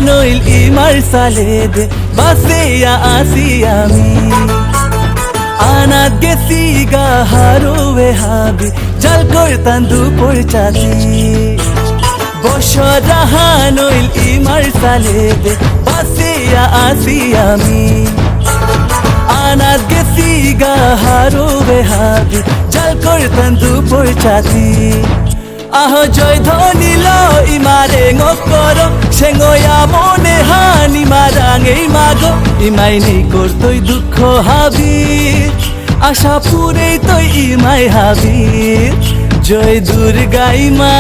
নইল ইমার সালে দে বাসিয়া আসি আমি আনাত গেছি গা হারুয়ে হাবি জাল করতাম দুপুর চাচি বছর রাহা নইল ইমার সালে দে বাসিয়া আসি আমি আনাত গেছি গা হারুয়ে হাবি জাল করতাম দুপুর চাচি আহ জয় ধনিল ইমারে ngokor সেঙ্গয়া মনে হানি মারাঙেই মাগো ইমাই নেই করতই দুঃখ হাবি আশা পুরে তই ইমাই হাবি জয় দুর্গাই মা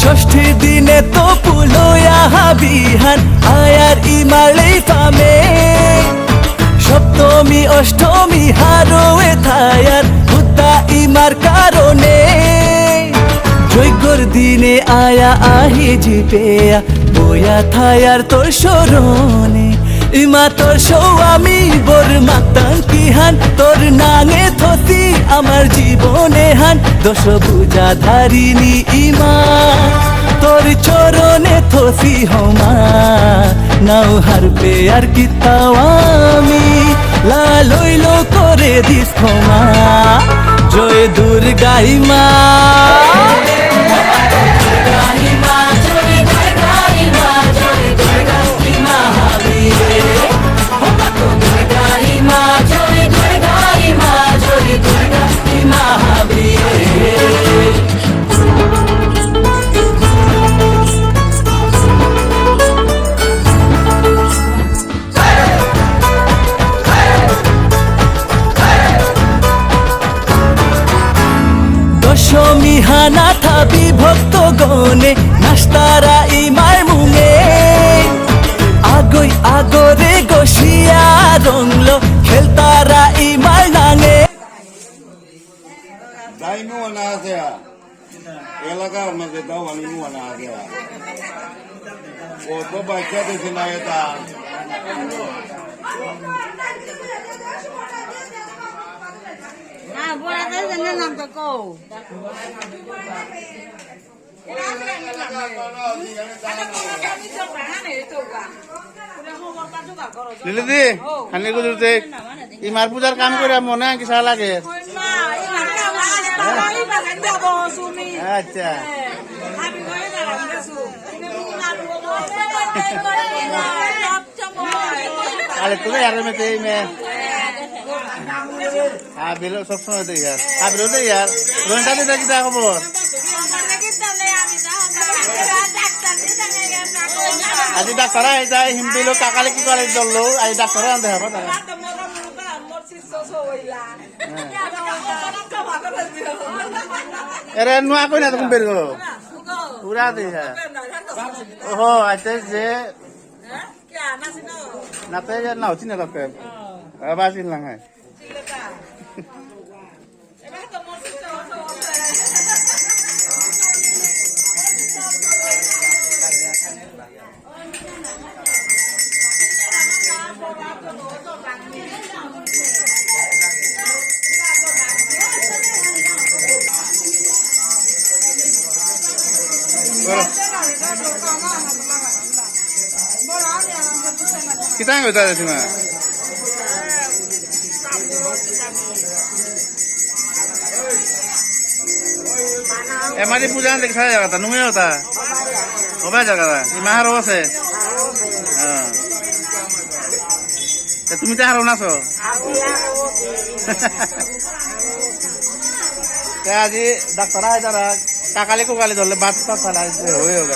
ষষ্ঠী দিনে তো পুলোয়া হাবিহান আয়ার ইমালেই ফামে সপ্তমী অষ্টমী হারোয়ে থায়ার হুদ্দা ইমার কারণে যজ্ঞর দিনে আয়া আহি জিপেয়া বয়া থায়ার তোর স্মরণে ইমা তোর সৌয়ামী বোর মাতাং কিহান তোর নাঙে থসি আমার জীবনে হান দশ পূজা ধারিনি ইমা তোর চরণে থসি হমা নাও হারবে আর কিতাও আমি লালইল করে দিস ক্ষমা জয় দুর্গাই মা দশমী হানা থাবি ভক্ত গনে নাস্তারা ইমার মুঙে আগই আগরে গসিয়া রংলো খেলতারা ইমার নাঙে দাইনু না আছে এলাকার মধ্যে দাও আমি না আছে ও তো বাচ্চা দিছে না এটা Ah, buat ada jangan nangkep kau. লিলিদি খানি গুজরতে ইমার পূজার কাম করে মনে কিসা লাগে আচ্ছা আরে তুমি আর মেতে মে হ্যাঁ বেলো সবসময় দেই यार বেলো দেই यार রোনটা দিতে কি খবর আজি ডাক্তার আই যায় হিমবিলো কাকালে কি করে দললো আই ডাক্তার আনতে হবে না এরে নুয়া কই না তুমি বের গো পুরা দে হ্যাঁ ওহো আইতে যে না তে না হচ্ছে না লোকে বাসিন লাগায় kita nggak tahu sih mah. Emang di puja nanti saya jaga, nunggu ya ta? Apa jaga ta? Di mana harus ya? তুমি তো হারো নাছো আজি ডাক্তার আয় তারা কাকালে কোকালে ধরলে বাদ পালা হয়ে হোক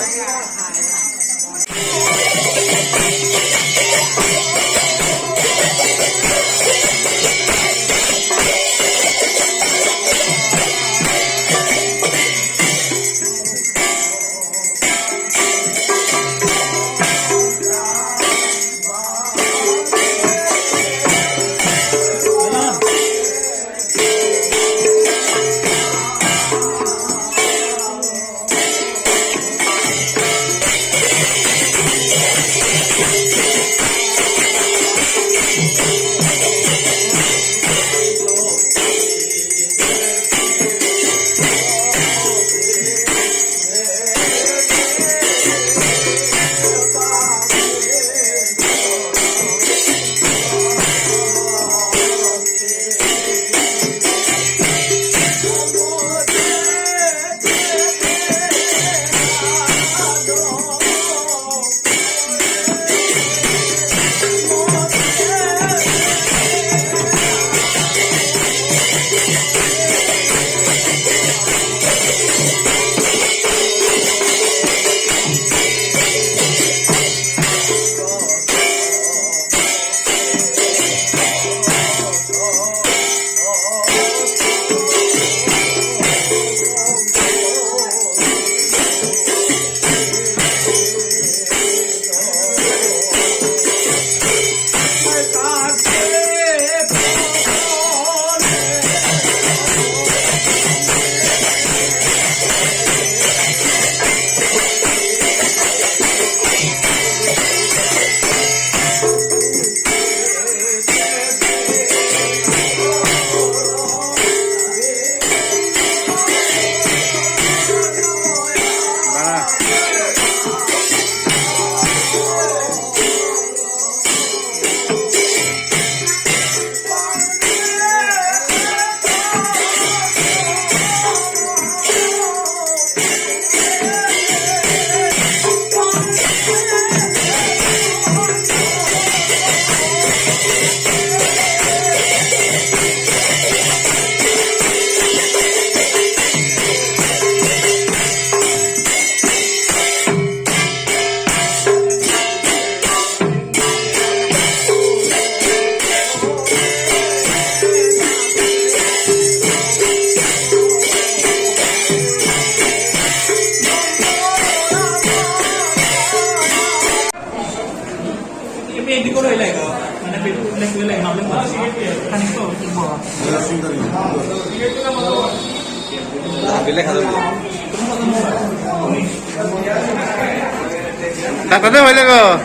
Takutnya boleh kok.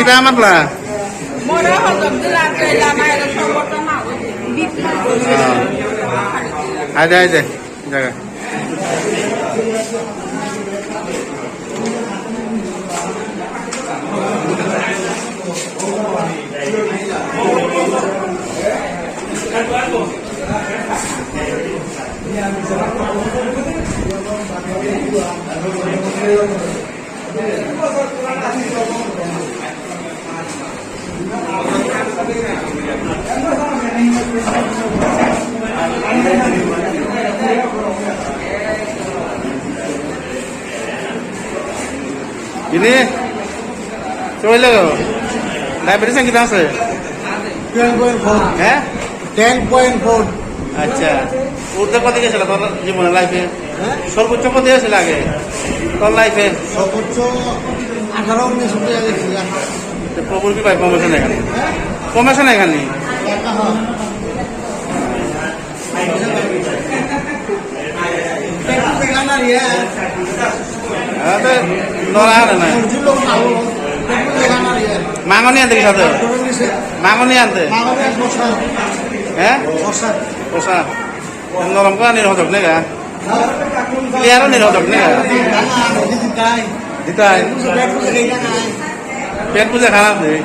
Kita amat lah. Modal untuk dilatih lama itu semua tenang. Ada aja. Jaga. Ini coba lihat, diabetes yang kita hasil 10.4 eh 10.4 আচ্ছা উঠতে কত গেছিল তোর জীবনে লাইফে সর্বোচ্চ কত গেছিল আগে তোর লাইফে সর্বোচ্চ 18-19 টাকা গেছিল প্রবল কি ভাই কমেছে না এখানে কমেছে না এখানে নড়া না মাঙনি আনতে সাথে মাঙনি আনতে হ্যাঁ পোষা নরম করা নিরোধক নেই গা ক্লিয়ারও নিরোধক নেই দিতাই পেট পুজো খারাপ নেই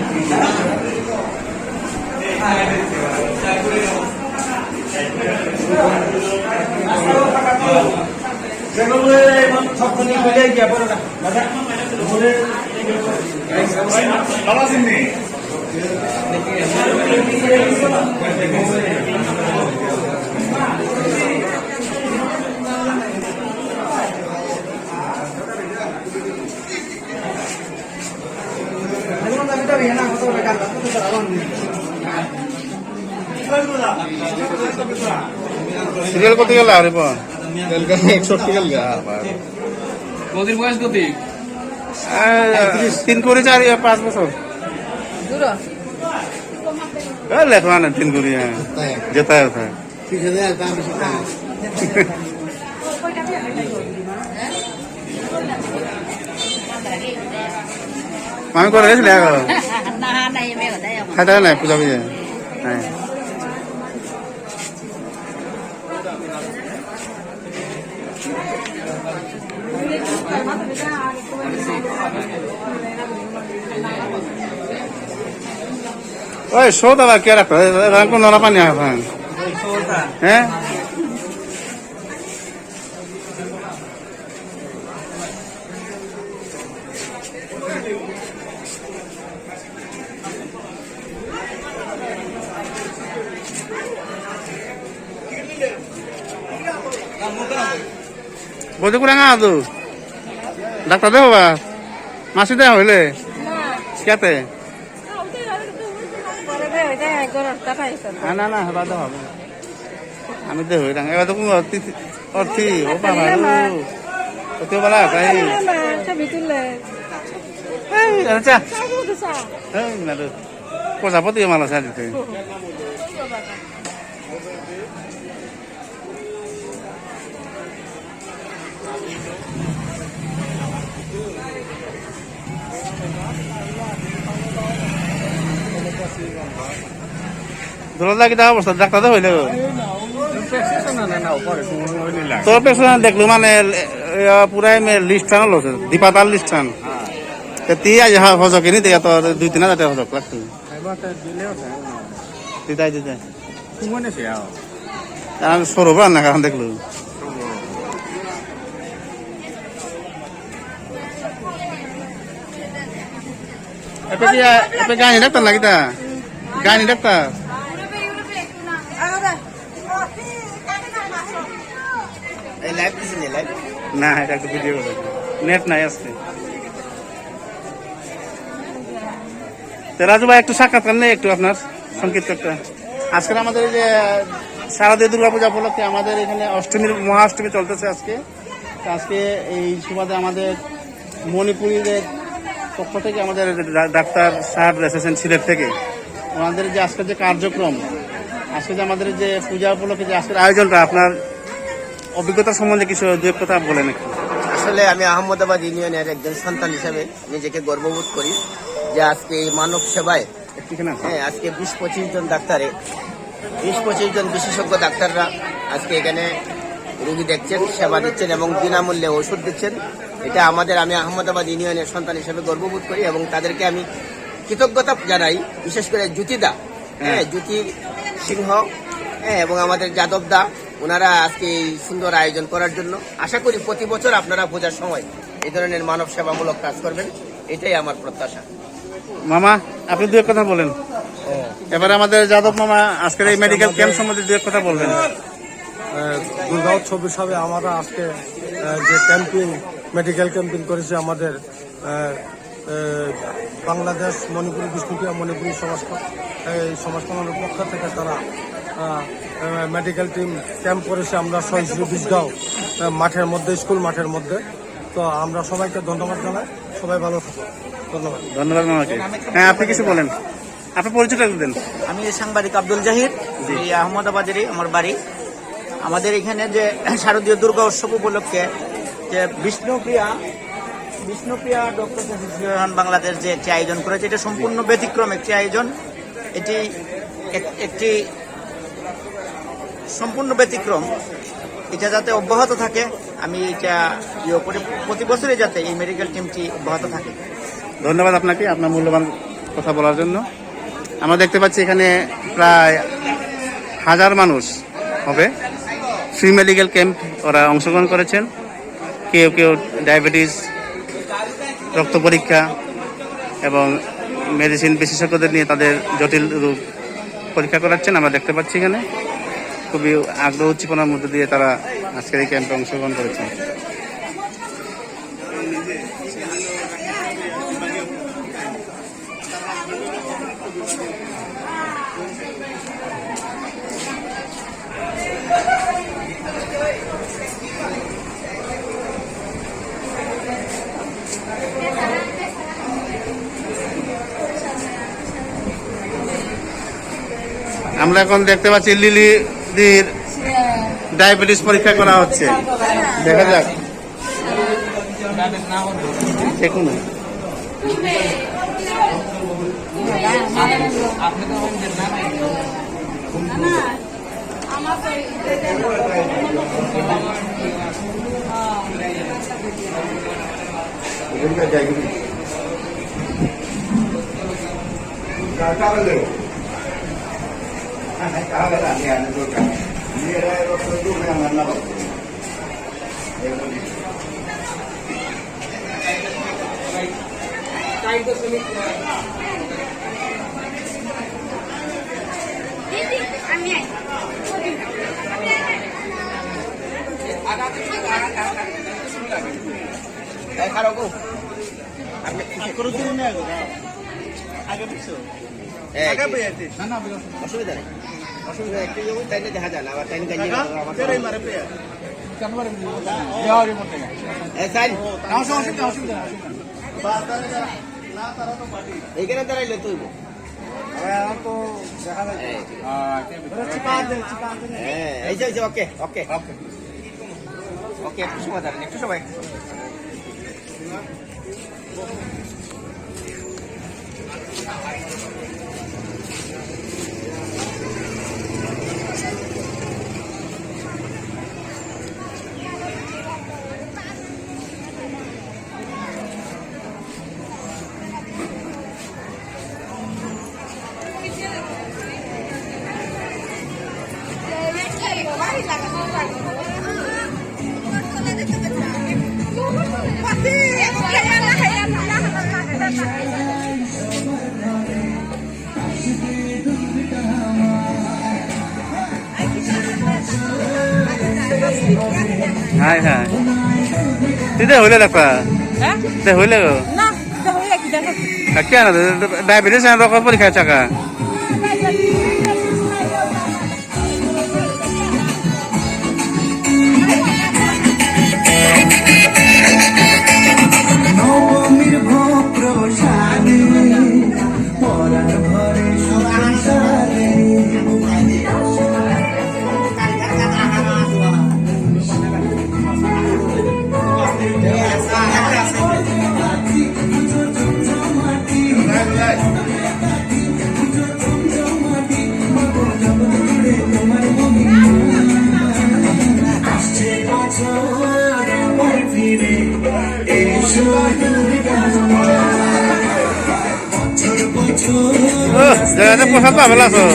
সিরিয়াল কত গেল আরে পর 61 টাকা কদিন বয়স কত 3 করে 4 5 বছর লেখা না 3 করে যেটা है ঠিক আছে দাম বেশি টাকা আমি করে গেছিলি এখন না নাই মে হদাই আমার খাইতে নাই পূজা বুঝে হ্যাঁ ওই শো দাদা কে রাখো রাখো নলা পানি এখন হ্যাঁ বলতে করে না তো ডাক্তার দেবো বা মাসি দেওয়া হইলে কেতে না না হেবা দেওয়া হবে আমি দেহ এবার তো কোনো অর্থি ও বাবা কত বলা তাই আচ্ছা প্রজাপতি মাল আছে দিতে ধরো লাগি দেওয়া অবস্থা ডাক্তার হইলে তোর পেছনে দেখলো মানে পুরাই লিস্ট টান লোছে দীপাতার লিস্ট টান তুই আজ হজকে নি দেয়া তোর 2-3 হাজার হজক লাগতো দিতাই দিতাই আমি সরব না কারণ দেখলো এpe গানি ডাক্তার নাকি তা গানি ডাক্তার না এটা একটু ভিডিও করে নেট নাই আজকে রাজু ভাই একটু সাক্ষাৎ করেন একটু আপনার সংক্ষিপ্ত একটা আজকে আমাদের এই যে শারদীয় দুর্গাপূজা উপলক্ষে আমাদের এখানে অষ্টমীর মহাষ্টমী চলতেছে আজকে আজকে এই সুবাদে আমাদের মণিপুরীদের পক্ষ থেকে আমাদের ডাক্তার সাহেব এসেছেন সিলেট থেকে আমাদের যে আজকের যে কার্যক্রম আজকে যে আমাদের যে পূজা উপলক্ষে যে আজকের আয়োজনটা আপনার অভিজ্ঞতা সম্বন্ধে কিছু দু এক কথা বলেন একটু আসলে আমি আহমদাবাদ ইউনিয়নের একজন সন্তান হিসেবে নিজেকে গর্ববোধ করি যে আজকে এই মানব সেবায় হ্যাঁ আজকে 20-25 জন ডাক্তারে 20-25 জন বিশেষজ্ঞ ডাক্তাররা আজকে এখানে রোগী দেখছেন সেবা দিচ্ছেন এবং বিনামূল্যে ওষুধ দিচ্ছেন এটা আমি আহমদাবাদ ইউনিয়নের সন্তান হিসেবে গর্ববোধ করি এবং তাদেরকে আমি কৃতজ্ঞতা জানাই বিশেষ করে জ্যোতিদা হ্যাঁ জ্যোতি সিংহ হ্যাঁ এবং আমাদের যাদব দা ওনারা আজকে এই সুন্দর আয়োজন করার জন্য আশা করি প্রতি বছর আপনারা পূজার সময় এই ধরনের মানব সেবামূলক কাজ করবেন এটাই আমার প্রত্যাশা মামা আপনি দু এক কথা বলেন এবার আমাদের যাদব মামা আজকের এই মেডিকেল ক্যাম্প সম্বন্ধে দু এক কথা বলবেন দুর্গা উৎসব হিসাবে আমরা আজকে যে মেডিকেল ক্যাম্পিং করেছে আমাদের বাংলাদেশ মণিপুরী বিষ্ণুপ্রিয়া মণিপুরী এই সমাজকল্যাণের পক্ষ থেকে তারা মেডিকেল টিম ক্যাম্প করেছে আমরা সহিষ্ণু বিশগাঁও মাঠের মধ্যে স্কুল মাঠের মধ্যে তো আমরা সবাইকে ধন্যবাদ জানাই সবাই ভালো থাকুন ধন্যবাদ মামাকে হ্যাঁ আপনি কিছু বলেন আপনার পরিচয়টা দেন আমি সাংবাদিক আব্দুল জাহির এই আহমদাবাদেরই আমার বাড়ি আমাদের এখানে যে শারদীয় দুর্গা উৎসব উপলক্ষে যে বিষ্ণুপ্রিয়া ডক্টর অ্যাসোসিয়েশন বাংলাদেশ যে একটি আয়োজন করেছে এটা সম্পূর্ণ ব্যতিক্রম একটি আয়োজন এটি একটি সম্পূর্ণ ব্যতিক্রম এটা যাতে অব্যাহত থাকে আমি এটা প্রতি বছরই যাতে এই মেডিকেল টিমটি অব্যাহত থাকে ধন্যবাদ আপনাকে আপনার মূল্যবান কথা বলার জন্য আমরা দেখতে পাচ্ছি এখানে প্রায় 1000 মানুষ হবে ফ্রি মেডিকেল ক্যাম্প ওরা অংশগ্রহণ করেছেন কেউ ডায়াবেটিস রক্ত পরীক্ষা এবং মেডিসিন বিশেষজ্ঞদের নিয়ে তাদের জটিল রোগ পরীক্ষা করাচ্ছেন আমরা দেখতে পাচ্ছি এখানে খুবই আগ্রহ উদ্দীপনার মধ্যে দিয়ে তারা আজকের এই ক্যাম্পে অংশগ্রহণ করেছেন আমরা এখন দেখতে পাচ্ছি লিলিদির ডায়াবেটিস পরীক্ষা করা হচ্ছে দেখা যাক দেখুন আপনি তো আমাদের না নাই আমার অসুবিধা নেই অসুবিধা একটু যখন তাইলে দেখা যায় না আবার তাইলে এইখানে দাঁড়াইলে তুই ওকে ওকে ওকে একটু সময় দাঁড়ান একটু সময় হাই হাই তুই হইলে লাগবা হইলে গো না হইলে কি দেখো কেন ডায়াবেটিস রকম পরীক্ষা চাকা নবমীর ভোগ প্রসাদে পরাণ ভরে সংসারে আসছে বছর পর ফিরে এসো বছর বছর জায়গাটা পোশাক পাবে আছো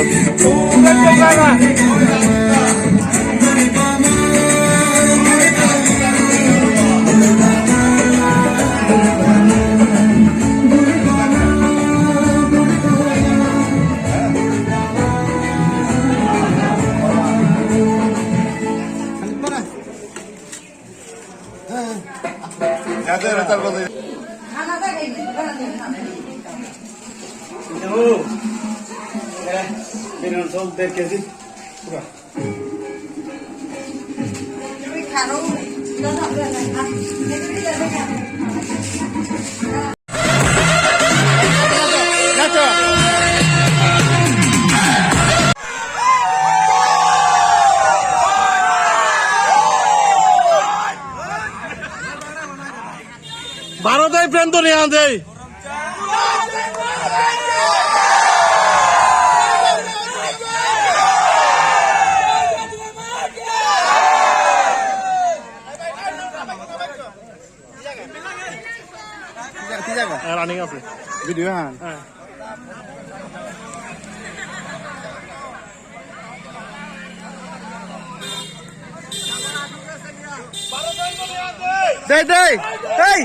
ভারতের প্রেম তো নিয়ে দেয় রানিং আছে ভিডিও হ্যাঁ দে দে এই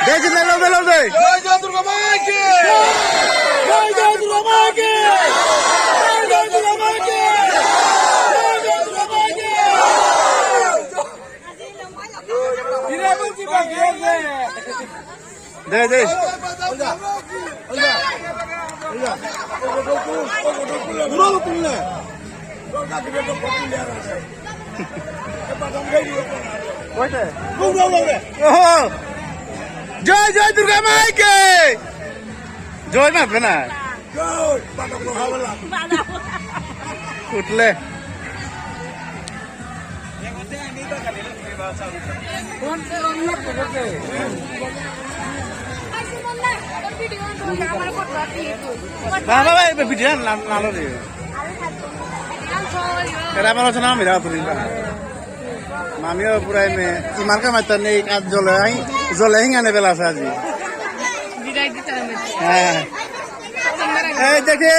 দে জিতলে লো দে জয় জয় দুর্গা মাকে জয় জয় দুর্গা মাকে জয় জয় দুর্গা মাকে জয় জয় দুর্গা মাকে ইরে বলছি বাকি আছে দে দে পুরো তুললে জয় জয় দুর্গা মাইকে জয় মারবে না উঠলে না না ভাই ভিডিও না রে এরা আমার আছে না মেরা পুরি আমিও পুরাই মে ইমান কা মাত্রা নেই কাজ জলে হিঙানে বেলা আছে আজি হ্যাঁ এই দেখে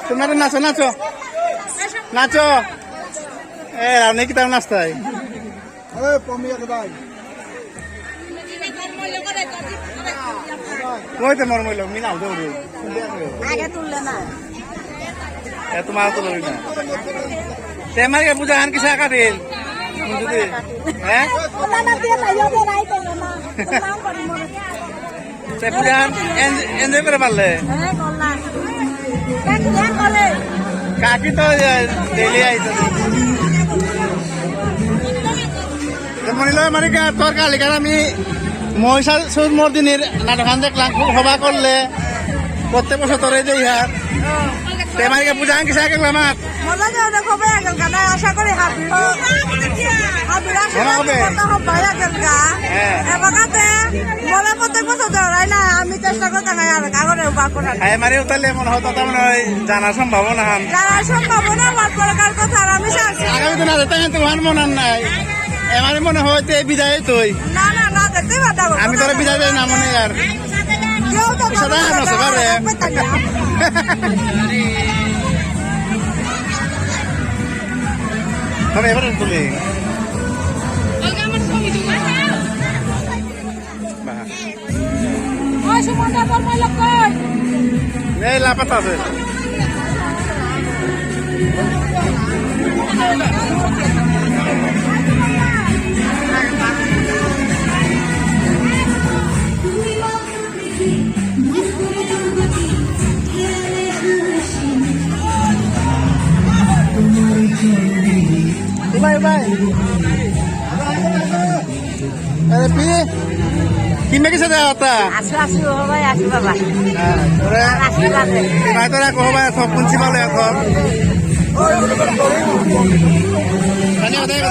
তোমরা নাচো নাচো নাচো এ আপনি কি তার নাচতাই কইতে মর মইল মিনাও দৌড়ি আগে তুললে না তোমার তো লই না তেমাকে পূজা আন কিসা কাটিল যদি হ্যাঁ ওলা না দিয়ে লাইও দে রাই তো না নাম করি মরে সে পূজা এনজয় করে পারলে হ্যাঁ কল্লা কাকি এক কলে কাকি তো ডেলি আইতো মনিল মানে তোর কালিকার আমি মহিষাসুর মর্দিনীর নাটকান দেখলাম খুব হবা করলে প্রত্যেক বছর তোরে দেই হার তেমারিকে পূজা আন কিসা কে আমার মজা যাও দেখো ভাই আগল গানা আশা করি হাবিব হাবিব ভালো হবে। কথা হবে আগল গা হ্যাঁ। এবাকাতে বলে প্রত্যেক বছর ধরাই না আমি চেষ্টা করতে নাই আর কাগরে উবা করার খাই মারি উতালে মনে হতো তেমন জানার সম্ভাবনা হান যারা সম্ভাবনা বাদ করার কথা আর আমি চাচ্ছি আগামী দিন আছে তেমন তোমার মনে নাই এমারে মনে হইতে বিদায় তুই না না না দেখতে বাদ দাও আমি তোরা বিদায় দেই না মনে আর কেউ তো সাদা আছে বারে তবে এবারে তুলি ওই সুমনটা তোর মাইল কই এই লাপাতা আছে Bye bye. Aरे पी किमे के साथ आता আসু আসু হবে আসু বাবা তোরে আশীর্বাদ দে ভাই তোরা কো ভাই সব প্রিন্সিপাল এখন ধন্যবাদ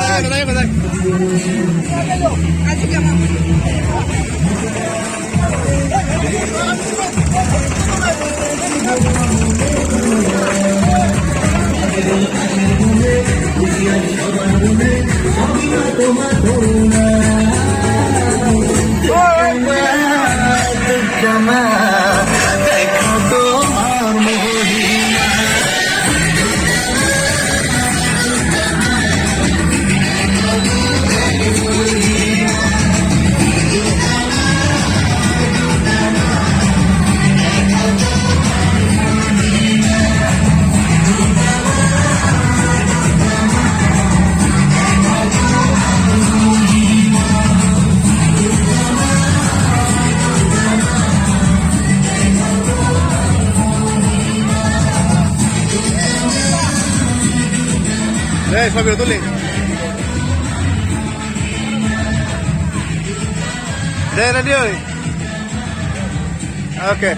সবই তুলি রেডি হই ওকে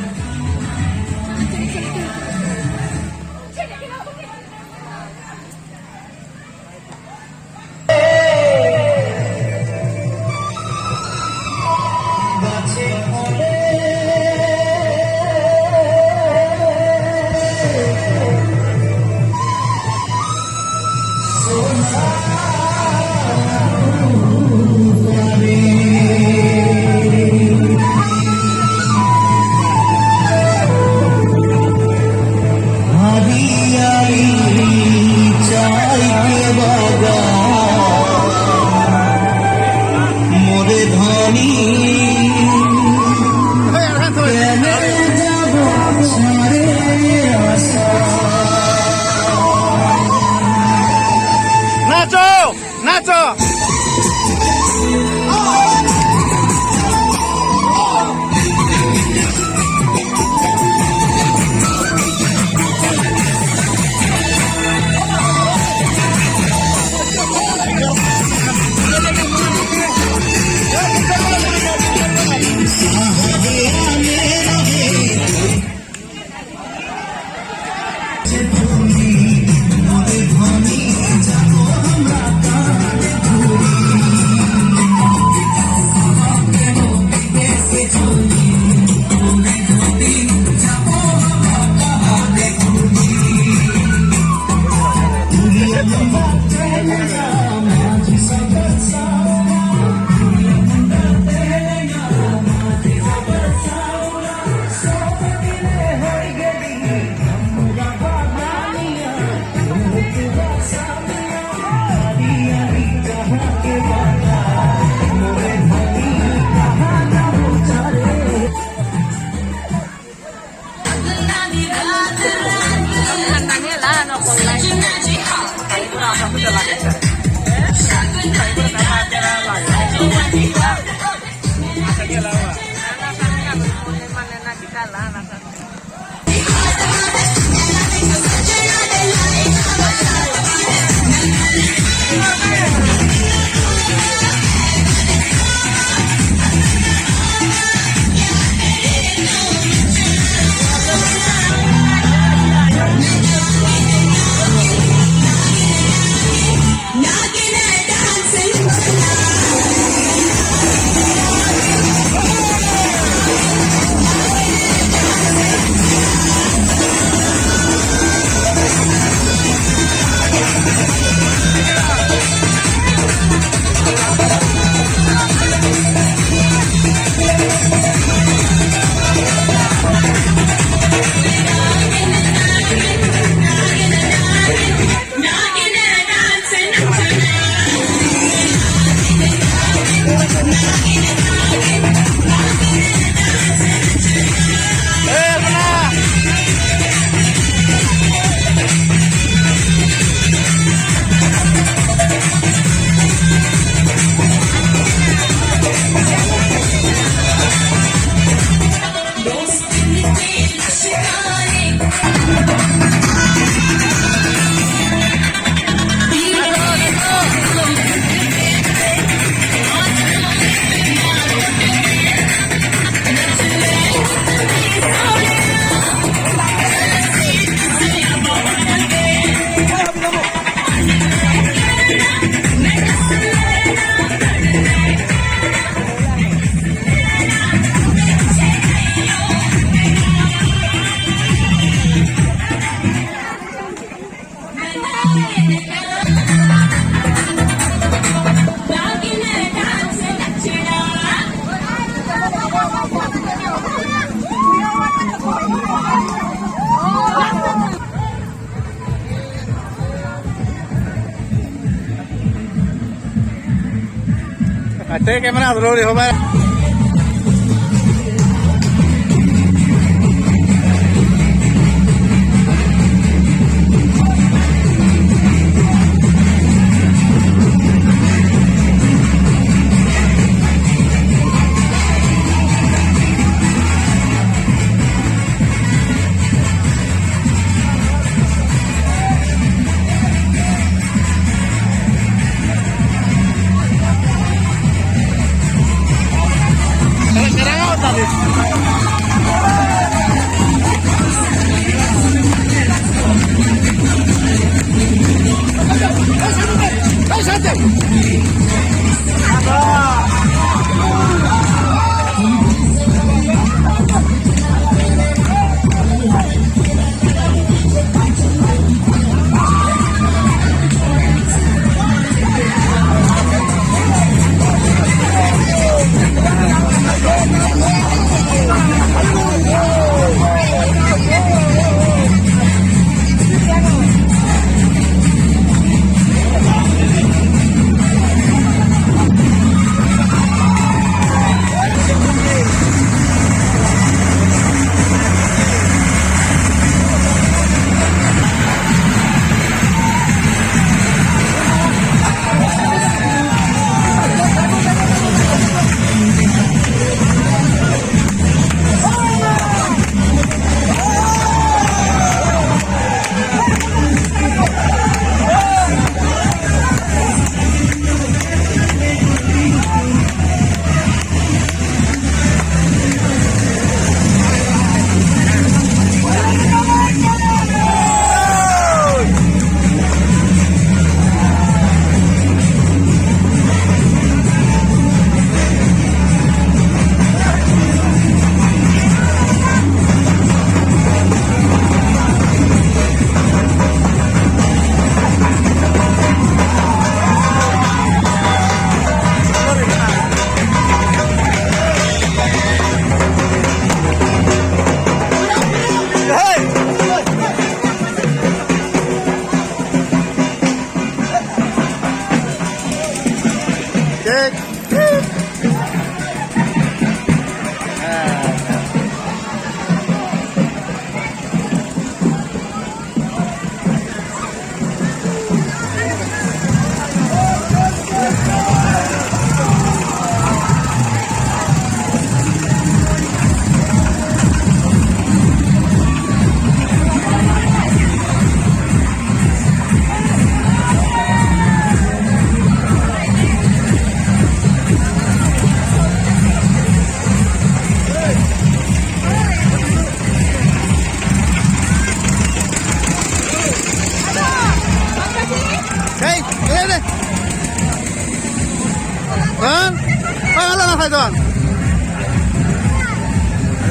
अच्छा कैमरा जरूरी हो भाई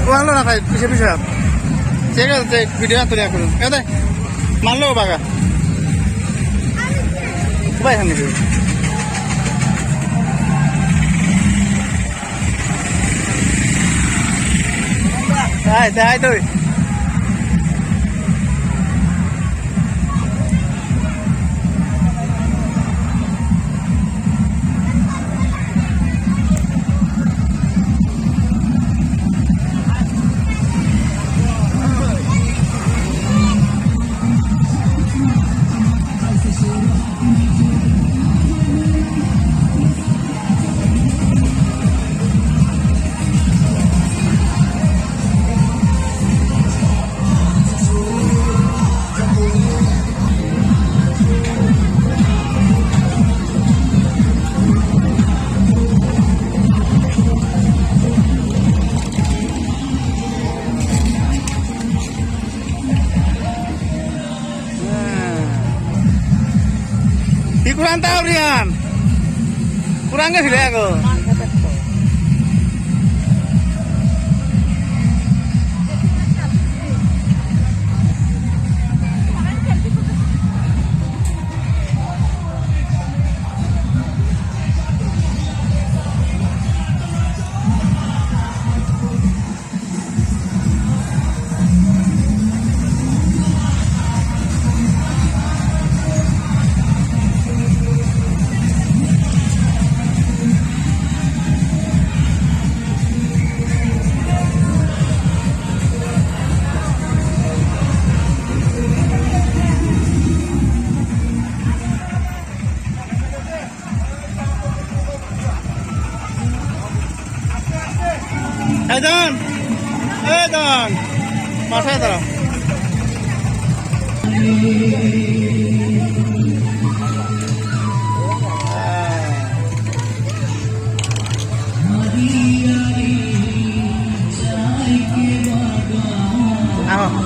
Uang lo nak bisa cek video atau dia kurang kata malu baga baik hang itu hai tu kurang tahu Rian kurangnya sih aku এই দাঁড়ান, এই দাঁড়ান, মাথায় দাঁড়াও। আহ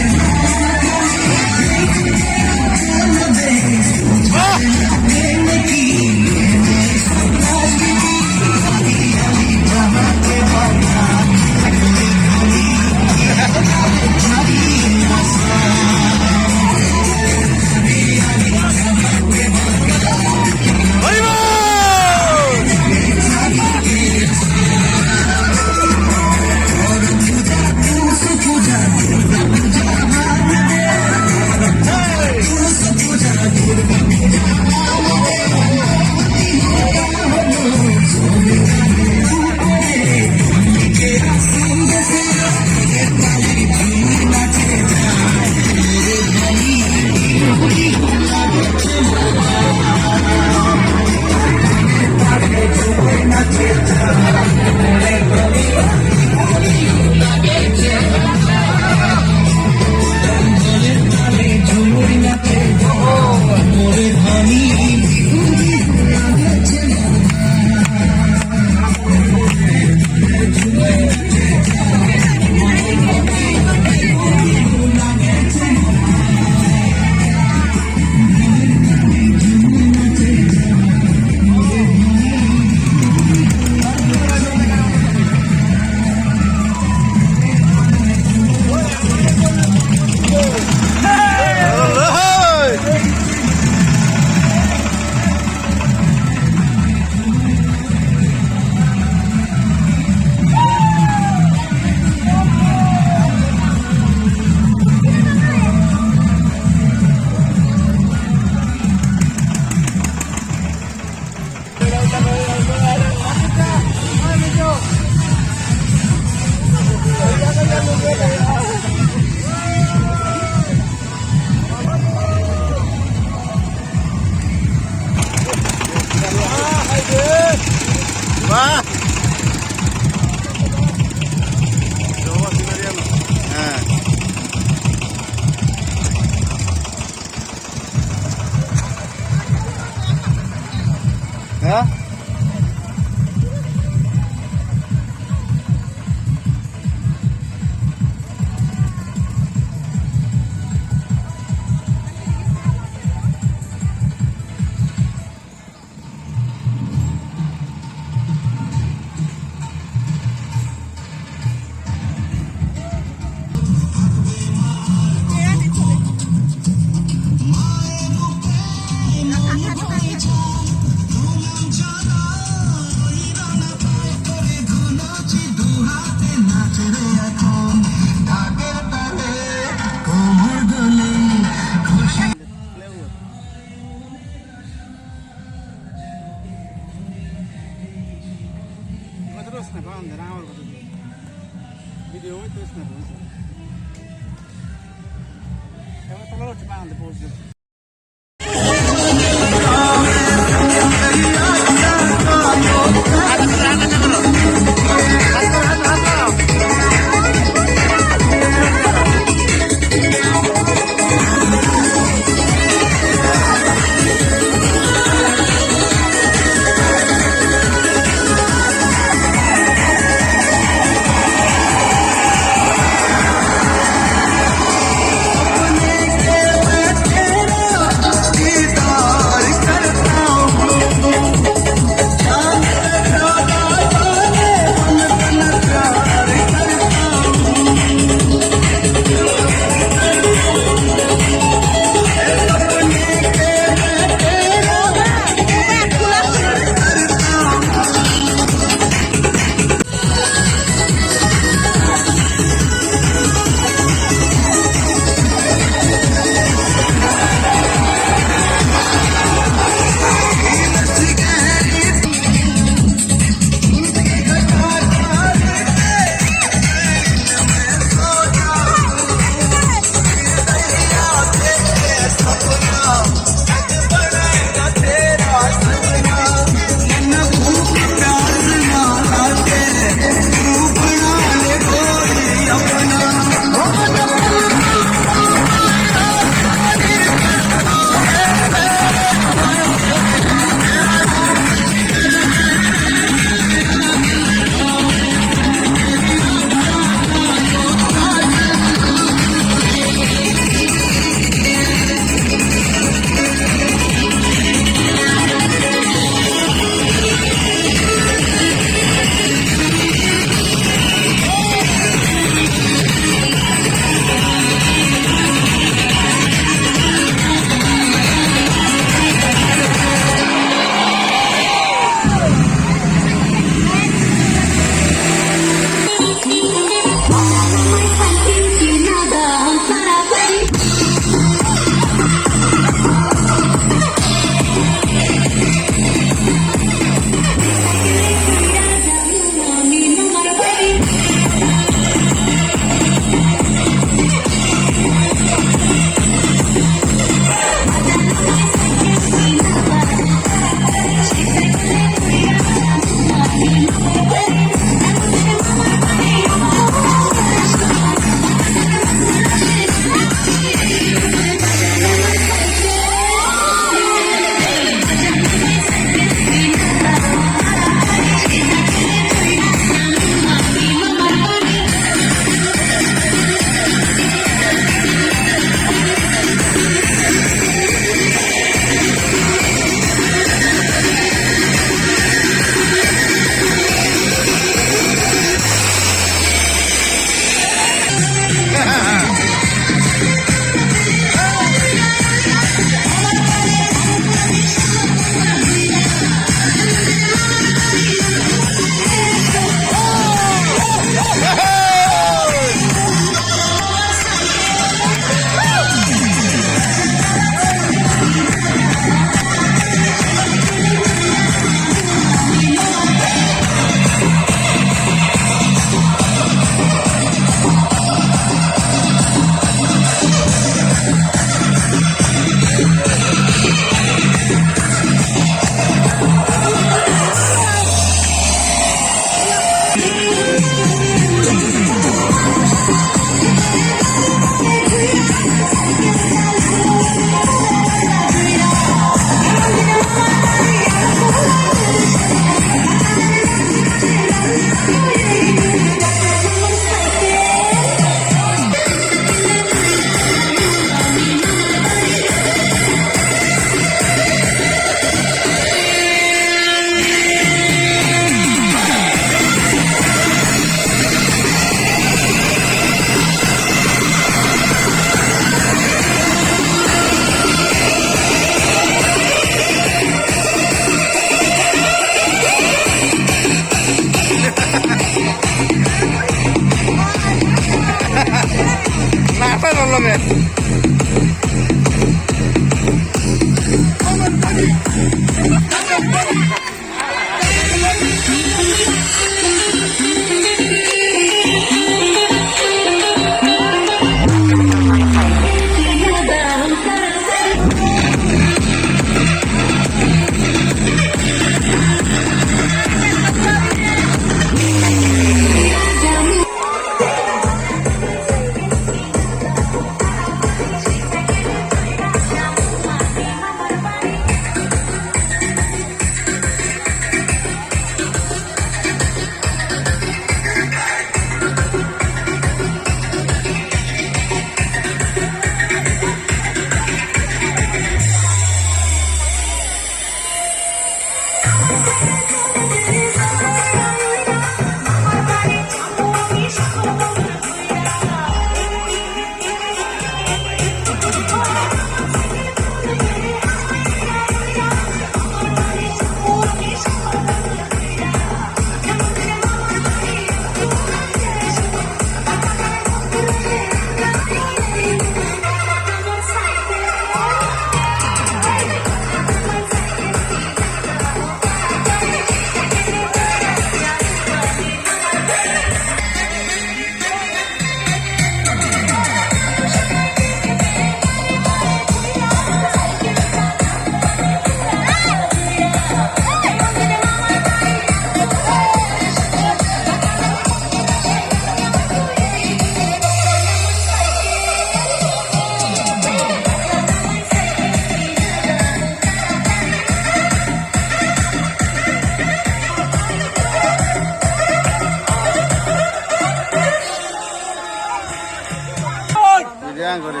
করে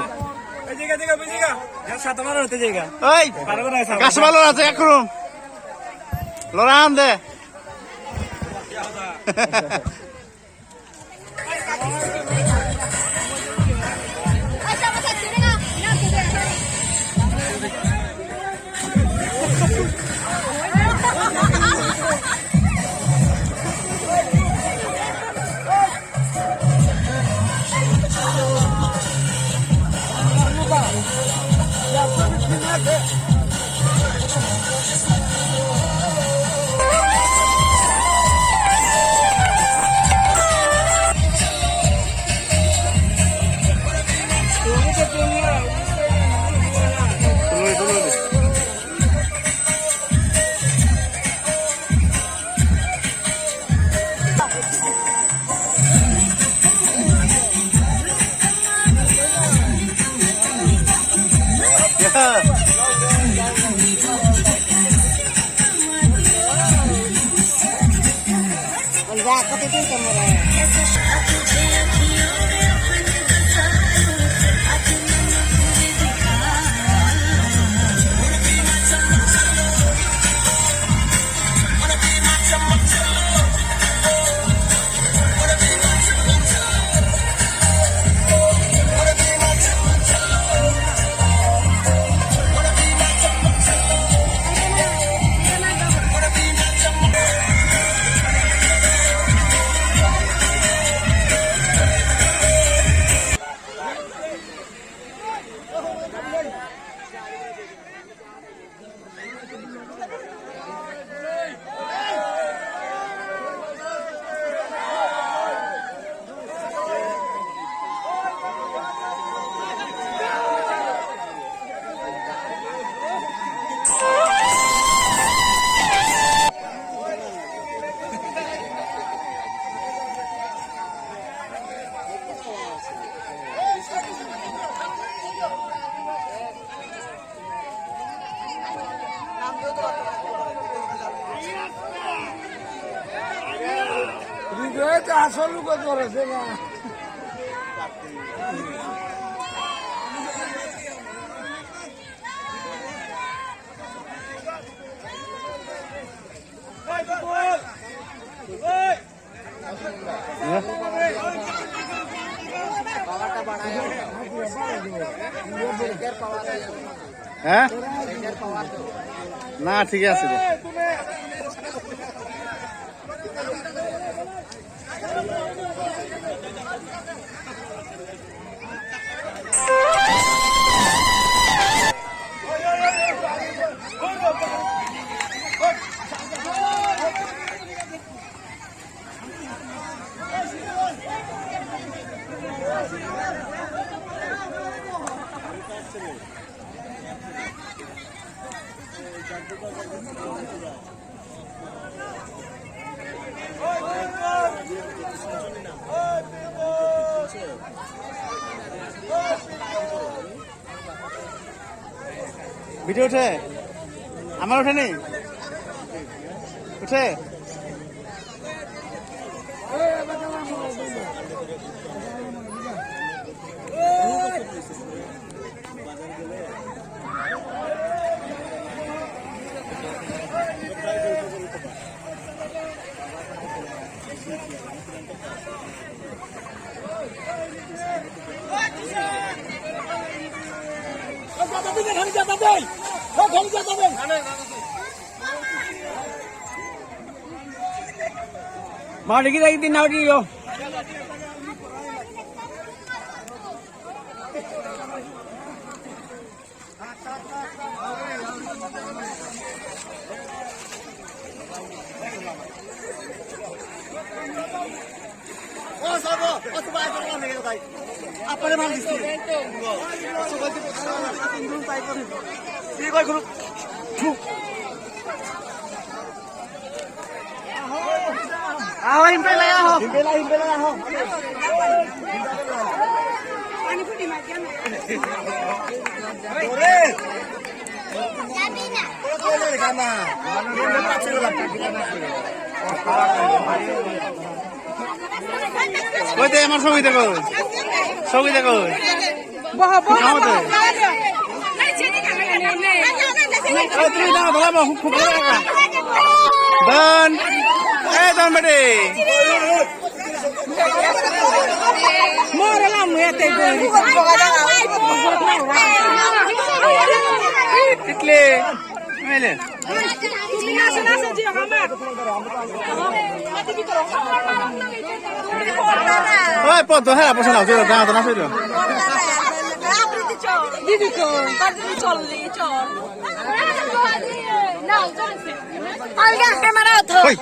এই জায়গা বুঝিগা সাত মার হতে জায়গা ওই গাছ ভালো আছে এখন লড়ান দে আসল করেছে না হ্যাঁ না ঠিক আছে ভিডিও উঠে আমার ওঠেনি উঠে মাটিకి తగ్గి నాటి আমার ছবি দেখো তুমি দাও বলা খুব ভালো লাগা দন এই দন বেটি কিতলে মেলে ওই পদ হ্যাঁ বসে নাও চলো দাও না চলো দিদি তো তার দিদি চললি চল না চলছে আলগা ক্যামেরা তো ওই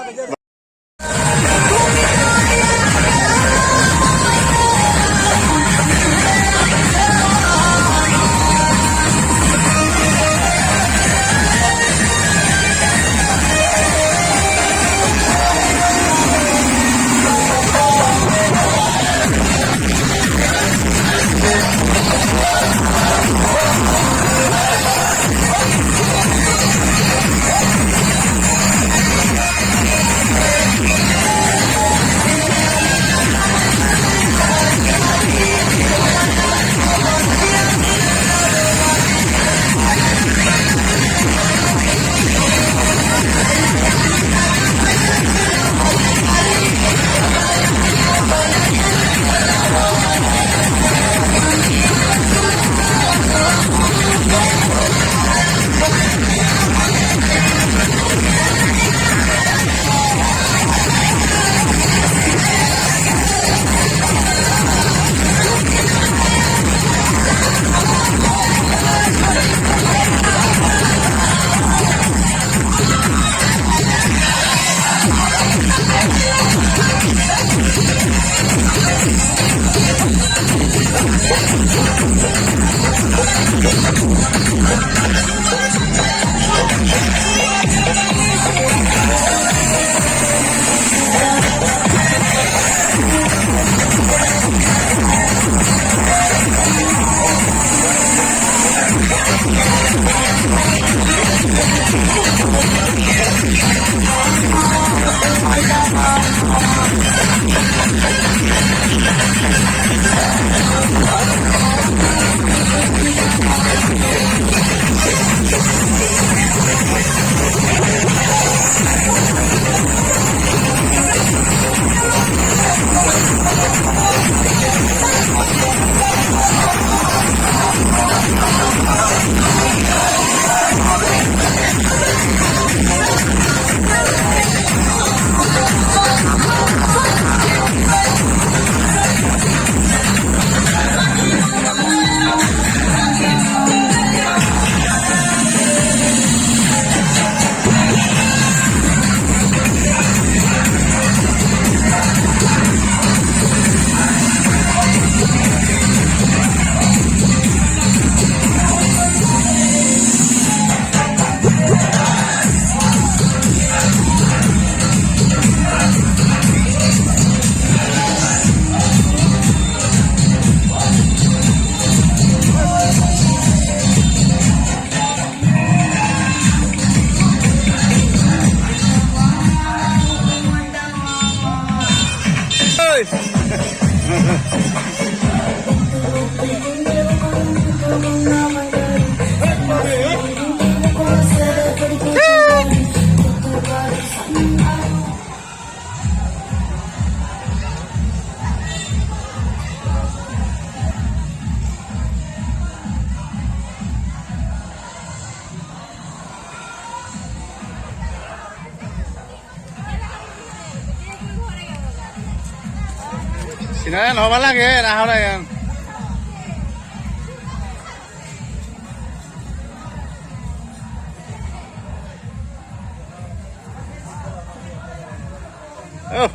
Sinaran hobal lagi, rahol yan.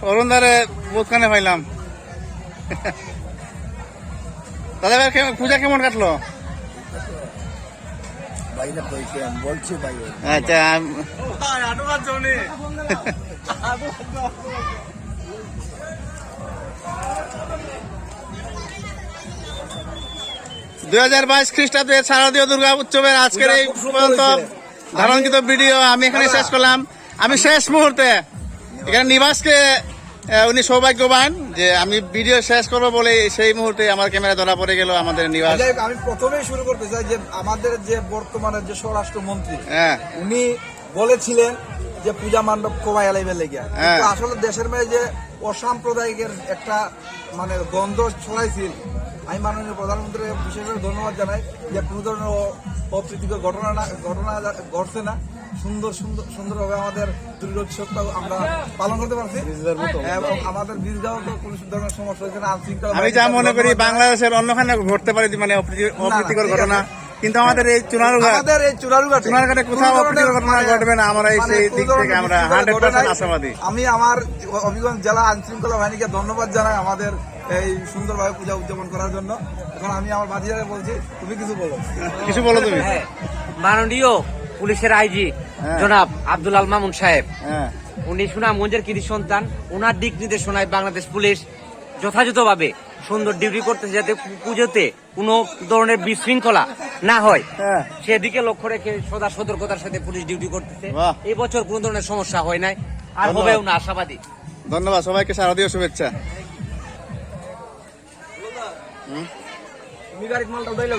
অরুণদারে বুথখানে পাইলাম। দাদা ভাই পূজা কেমন কাটলো? আচ্ছা 2022 খ্রিস্টাব্দের শারদীয় দুর্গা উৎসবের আজকের এই পর্যন্ত ধারণকৃত ভিডিও আমি এখানে শেষ করলাম। আমি শেষ মুহূর্তে এখানে নিবাসকে উনি সৌভাগ্যবান যে আমি ভিডিও শেষ করবো বলে সেই মুহূর্তে আমার ক্যামেরা ধরা পড়ে গেল আমাদের নিবাস। আমি প্রথমেই শুরু করতে চাই যে আমাদের যে বর্তমানে যে স্বরাষ্ট্রমন্ত্রী হ্যাঁ উনি বলেছিলেন যে পূজা মণ্ডপ কমাই এলাইবে লেগে, কিন্তু আসলে দেশের মেয়ে যে অসাম্প্রদায়িকের একটা মানে দ্বন্দ্ব ছড়াইছিল, আমি মাননীয় প্রধানমন্ত্রী বিশেষভাবে ধন্যবাদ জানাই যে কোনো ধরনের অপ্রীতিকর ঘটনা ঘটছে না, সুন্দরভাবে আমাদের দুর্গোৎসবটা আমরা পালন করতে পারছি এবং আমাদের বীরগাঁও কোনো ধরনের সমস্যা হয়েছে না, আইনশৃঙ্খলা। আমি যা মনে করি বাংলাদেশের অন্যখানে ঘটতে পারে মানে অপ্রীতিকর ঘটনা, কিন্তু আমাদের এই চুনারুঘাটে কোথাও অপ্রীতিকর ঘটনা ঘটবে না। আমরা এই সেই দিক থেকে আমরা 100% আশাবাদী। আমি আমার হবিগঞ্জ জেলা আইনশৃঙ্খলা বাহিনীকে ধন্যবাদ জানাই আমাদের এই সুন্দরভাবে পূজা উদযাপন করার জন্য। এখন আমি আমার বাজিরারে বলছি, তুমি কিছু বলো তুমি। হ্যাঁ, মাননীয় পুলিশের আইজি জনাব আব্দুল আল মামুন সাহেব, উনি সুনামগঞ্জের কৃতি সন্তান, ওনার দিক নির্দেশনায় বাংলাদেশ পুলিশ যথাযথভাবে সুন্দর ডিউটি করতেছে যাতে পুজোতে কোনো ধরনের বিশৃঙ্খলা না হয় সেদিকে লক্ষ্য রেখে সদা সতর্কতার সাথে পুলিশ ডিউটি করতেছে। বাহ। এই বছর কোনো ধরনের সমস্যা হয় নাই আর হবেও না, আশাবাদী। ধন্যবাদ সবাইকে, শারদীয় শুভেচ্ছা। তুমি গাড়ির মালটা উঠাইলে